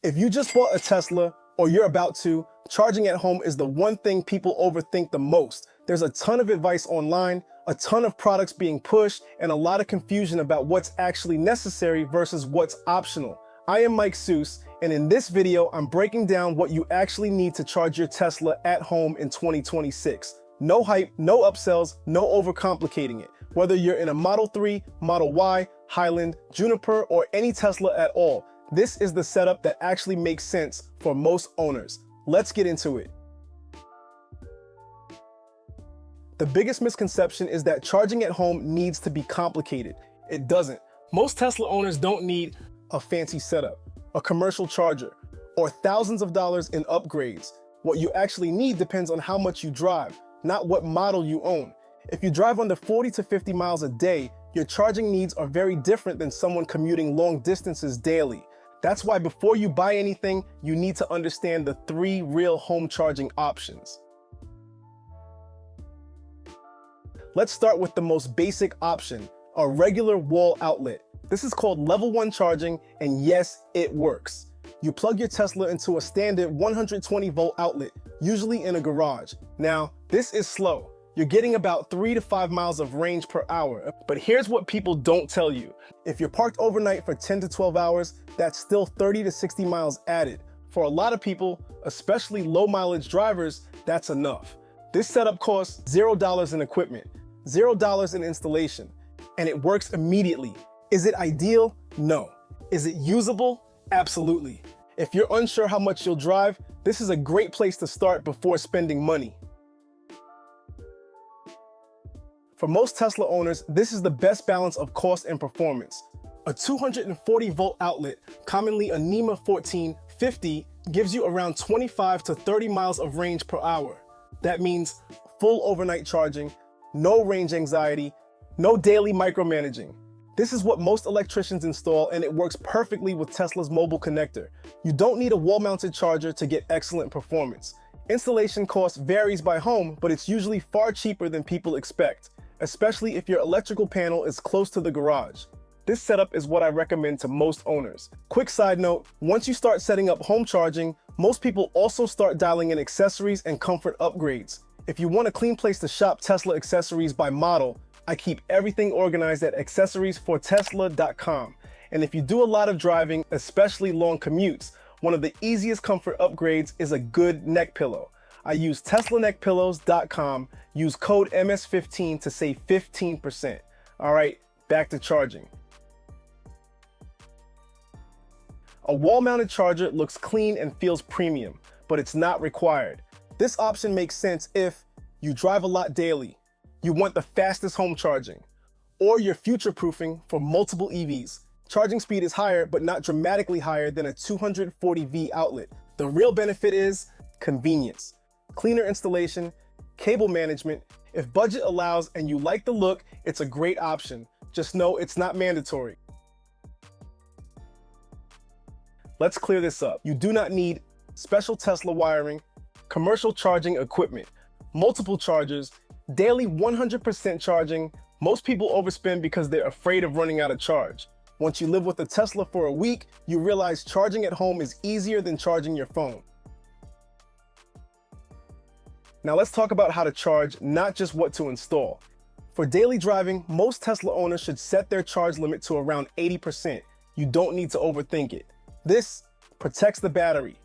If you just bought a Tesla or you're about to, charging at home is the one thing people overthink the most. There's a ton of advice online, a ton of products being pushed, and a lot of confusion about what's actually necessary versus what's optional. I am Mike Seuss, and in this video, I'm breaking down what you actually need to charge your Tesla at home in 2026. No hype, no upsells, no overcomplicating it. Whether you're in a Model 3, Model Y, Highland, Juniper, or any Tesla at all, this is the setup that actually makes sense for most owners. Let's get into it. The biggest misconception is that charging at home needs to be complicated. It doesn't. Most Tesla owners don't need a fancy setup, a commercial charger, or thousands of dollars in upgrades. What you actually need depends on how much you drive, not what model you own. If you drive under 40 to 50 miles a day, your charging needs are very different than someone commuting long distances daily. That's why before you buy anything, you need to understand the 3 real home charging options. Let's start with the most basic option, a regular wall outlet. This is called level 1 charging, and yes, it works. You plug your Tesla into a standard 120 volt outlet, usually in a garage. Now, this is slow. You're getting about 3 to 5 miles of range per hour. But here's what people don't tell you. If you're parked overnight for 10 to 12 hours, that's still 30 to 60 miles added. For a lot of people, especially low mileage drivers, that's enough. This setup costs $0 in equipment, $0 in installation, and it works immediately. Is it ideal? No. Is it usable? Absolutely. If you're unsure how much you'll drive, this is a great place to start before spending money. For most Tesla owners, this is the best balance of cost and performance. A 240 volt outlet, commonly a NEMA 1450, gives you around 25 to 30 miles of range per hour. That means full overnight charging, no range anxiety, no daily micromanaging. This is what most electricians install, and it works perfectly with Tesla's mobile connector. You don't need a wall-mounted charger to get excellent performance. Installation cost varies by home, but it's usually far cheaper than people expect, especially if your electrical panel is close to the garage. This setup is what I recommend to most owners. Quick side note, once you start setting up home charging, most people also start dialing in accessories and comfort upgrades. If you want a clean place to shop Tesla accessories by model, I keep everything organized at accessoriesfortesla.com. And if you do a lot of driving, especially long commutes, one of the easiest comfort upgrades is a good neck pillow. I use teslaneckpillows.com, use code MS15 to save 15%. All right, back to charging. A wall-mounted charger looks clean and feels premium, but it's not required. This option makes sense if you drive a lot daily, you want the fastest home charging, or you're future-proofing for multiple EVs. Charging speed is higher, but not dramatically higher than a 240V outlet. The real benefit is convenience. Cleaner installation, cable management. If budget allows and you like the look, it's a great option. Just know it's not mandatory. Let's clear this up. You do not need special Tesla wiring, commercial charging equipment, multiple chargers, daily 100% charging. Most people overspend because they're afraid of running out of charge. Once you live with a Tesla for a week, you realize charging at home is easier than charging your phone. Now let's talk about how to charge, not just what to install. For daily driving, most Tesla owners should set their charge limit to around 80%. You don't need to overthink it. This protects the battery,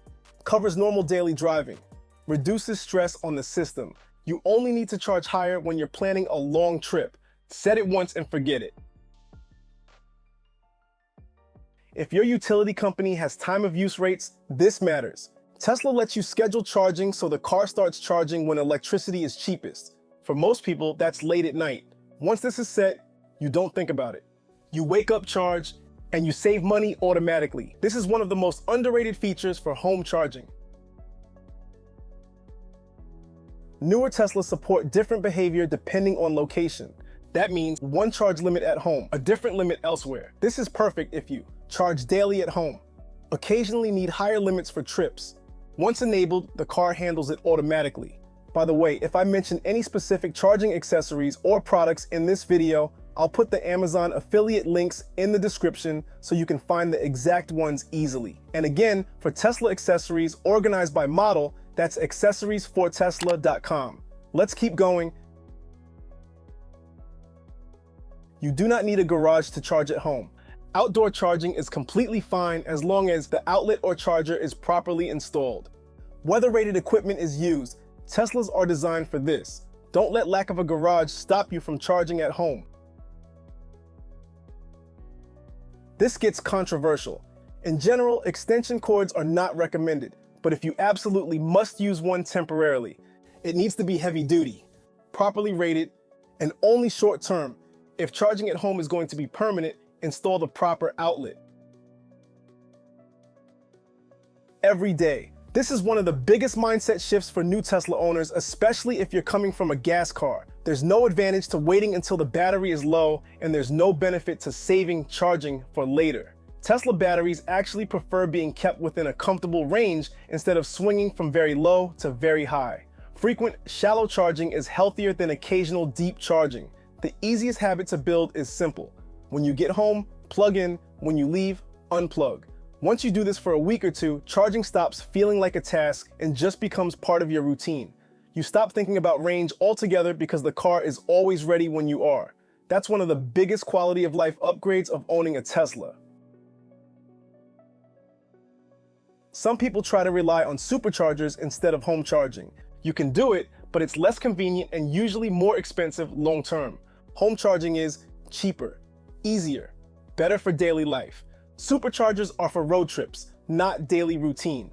covers normal daily driving, reduces stress on the system. You only need to charge higher when you're planning a long trip. Set it once and forget it. If your utility company has time of use rates, this matters. Tesla lets you schedule charging so the car starts charging when electricity is cheapest. For most people, that's late at night. Once this is set, you don't think about it. You wake up, charge, and you save money automatically. This is one of the most underrated features for home charging. Newer Teslas support different behavior depending on location. That means one charge limit at home, a different limit elsewhere. This is perfect if you charge daily at home, occasionally need higher limits for trips. Once enabled, the car handles it automatically. By the way, if I mention any specific charging accessories or products in this video, I'll put the Amazon affiliate links in the description so you can find the exact ones easily. And again, for Tesla accessories organized by model, that's accessoriesfortesla.com. Let's keep going. You do not need a garage to charge at home. Outdoor charging is completely fine as long as the outlet or charger is properly installed. Weather-rated equipment is used. Teslas are designed for this. Don't let lack of a garage stop you from charging at home. This gets controversial. In general, extension cords are not recommended, but if you absolutely must use one temporarily, it needs to be heavy-duty, properly rated, and only short-term. If charging at home is going to be permanent, install the proper outlet. Every day. This is one of the biggest mindset shifts for new Tesla owners, especially if you're coming from a gas car. There's no advantage to waiting until the battery is low, and there's no benefit to saving charging for later. Tesla batteries actually prefer being kept within a comfortable range instead of swinging from very low to very high. Frequent, shallow charging is healthier than occasional deep charging. The easiest habit to build is simple. When you get home, plug in. When you leave, unplug. Once you do this for a week or two, charging stops feeling like a task and just becomes part of your routine. You stop thinking about range altogether because the car is always ready when you are. That's one of the biggest quality of life upgrades of owning a Tesla. Some people try to rely on superchargers instead of home charging. You can do it, but it's less convenient and usually more expensive long term. Home charging is cheaper, easier, better for daily life. Superchargers are for road trips, not daily routine.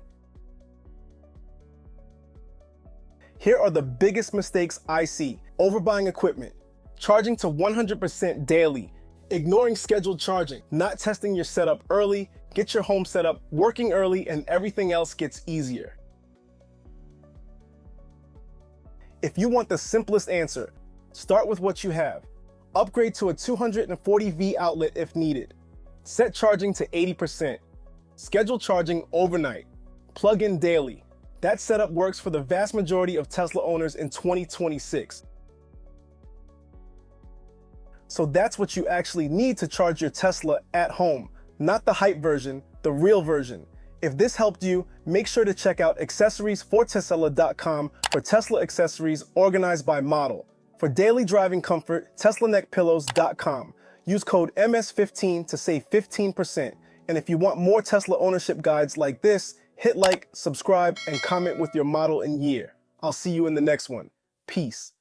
Here are the biggest mistakes I see. Overbuying equipment, charging to 100% daily, ignoring scheduled charging, not testing your setup early, get your home setup working early and everything else gets easier. If you want the simplest answer, start with what you have. Upgrade to a 240V outlet if needed. Set charging to 80%. Schedule charging overnight. Plug in daily. That setup works for the vast majority of Tesla owners in 2026. So that's what you actually need to charge your Tesla at home, not the hype version, the real version. If this helped you, make sure to check out accessoriesfortesla.com for Tesla accessories organized by model. For daily driving comfort, TeslaNeckPillows.com. Use code MS15 to save 15%. And if you want more Tesla ownership guides like this, hit like, subscribe, and comment with your model and year. I'll see you in the next one. Peace.